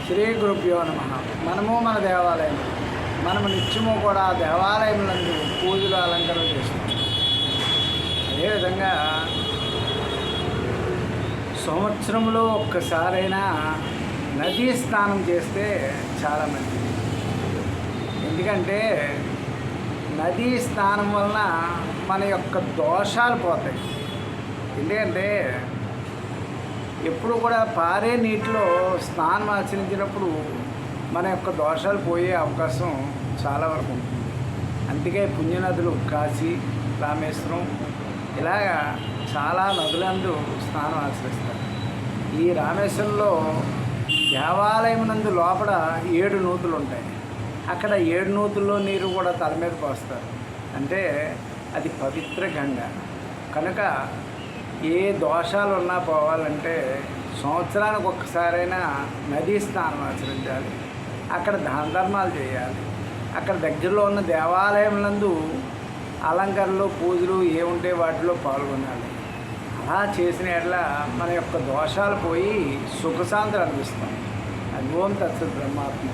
శ్రీ గురుభ్యో నమః. మనము మన దేవాలయం, మనము నిత్యము కూడా దేవాలయములందు పూజలు అలంకరణ చేస్తాం. అదేవిధంగా సంవత్సరంలో ఒక్కసారైనా నదీ స్నానం చేస్తే చాలా మంచిది. ఎందుకంటే నదీ స్నానం వలన మన యొక్క దోషాలు పోతాయి. ఎందుకంటే ఎప్పుడు కూడా పారే నీటిలో స్నానం ఆచరించినప్పుడు మన యొక్క దోషాలు పోయే అవకాశం చాలా వరకు ఉంటుంది. అందుకే పుణ్యనదులు కాశీ, రామేశ్వరం ఇలాగా చాలా నదులందు స్నానం ఆచరిస్తారు. ఈ రామేశ్వరంలో దేవాలయం నందు లోపల 7 నూతులు ఉంటాయి. అక్కడ 7 నూతుల్లో నీరు కూడా తల మీద పోస్తారు. అంటే అది పవిత్ర గంగ కనుక ఏ దోషాలు ఉన్నా పోవాలంటే సంవత్సరానికి ఒక్కసారైనా నదీ స్నానం ఆచరించాలి. అక్కడ దాన ధర్మాలు చేయాలి. అక్కడ దగ్గరలో ఉన్న దేవాలయంలందు అలంకరణలు, పూజలు ఏముంటే వాటిలో పాల్గొనాలి. అలా చేసిన ఎడల మన యొక్క దోషాలు పోయి సుఖశాంతులు అనిపిస్తాం. అది ఓం తత్సత్ బ్రహ్మాత్మ.